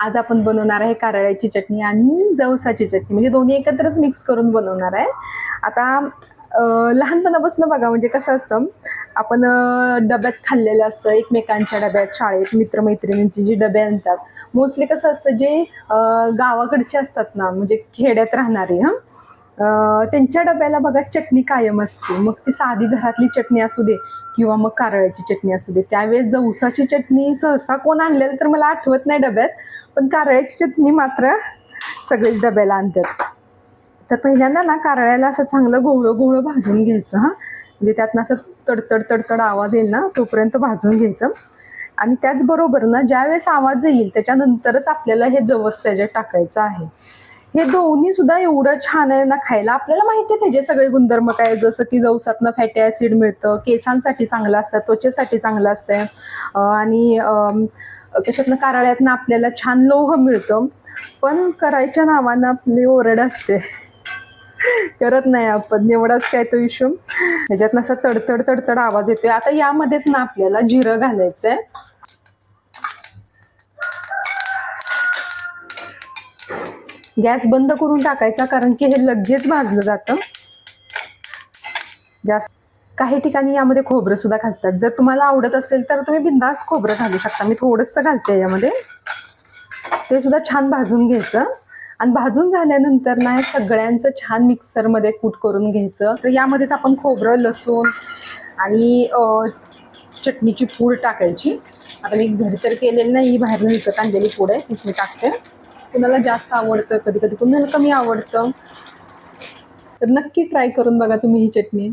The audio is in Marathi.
आज आपण बनवणार आहे कारळ्याची चटणी आणि जवसाची चटणी, म्हणजे दोन्ही एकत्रच मिक्स करून बनवणार आहे. आता लहानपणापासून बघा म्हणजे कसं असतं, आपण डब्यात खाल्लेलं असतं, एकमेकांच्या डब्यात, शाळेत मित्रमैत्रिणींची जी डबे आणतात. मोस्टली कसं असतं, जे गावाकडचे असतात ना, म्हणजे खेड्यात राहणारे त्यांच्या डब्याला बघा चटणी कायम असते. मग ती साधी घरातली चटणी असू दे किंवा मग कारळ्याची चटणी असू दे. त्यावेळेस जवसाची चटणी सहसा कोण आणलेलं तर मला आठवत नाही डब्यात, पण कारळ्याची चटणी मात्र सगळेच डब्याला आणतात. तर पहिल्यांदा ना कारळ्याला असं चांगलं गोळं गोळं भाजून घ्यायचं म्हणजे त्यातनं असं तडतड तडतड आवाज येईल ना तोपर्यंत भाजून घ्यायचं. आणि त्याचबरोबर ना ज्यावेळेस आवाज येईल त्याच्यानंतरच आपल्याला हे जवस त्याच्यात टाकायचं आहे. हे दोन्ही सुद्धा एवढं छान आहे ना खायला. आपल्याला माहिती आहे त्याचे सगळे गुणधर्म काय, जसं की जवसातनं फॅटी ॲसिड मिळतं, केसांसाठी चांगलं असतं, त्वचेसाठी चांगलं असतं, आणि त्याच्यातनं कारळ्यातनं आपल्याला छान लोह मिळतं. पण करायच्या नावानं आपली ओरड असते, करत नाही आपण, एवढाच काय तो इशू. ह्याच्यातनं असं तडतड तडतड आवाज येतोय. आता यामध्येच ना आपल्याला जिरं घालायचंय. गॅस बंद करून टाकायचा, कारण की हे लगेच भाजलं जातं जास्त. काही ठिकाणी यामध्ये खोबरं सुद्धा घालतात. जर तुम्हाला आवडत असेल तर तुम्ही बिनधास्त खोबरं घालू शकता. मी थोडंसं घालते यामध्ये. ते सुद्धा छान भाजून घ्यायचं आणि भाजून झाल्यानंतर ना सगळ्यांचं छान मिक्सरमध्ये कूट करून घ्यायचं. तर यामध्येच आपण खोबरं, लसूण आणि चटणीची पूड टाकायची. आता मी घरी तर केलेली नाही, बाहेर विकत आणलेली पूड आहे, तीच मी टाकते. कुणाला जास्त आवडतं, कधी कधी कुणाला कमी आवडतं, तर नक्की ट्राय करून बघा तुम्ही ही चटणी.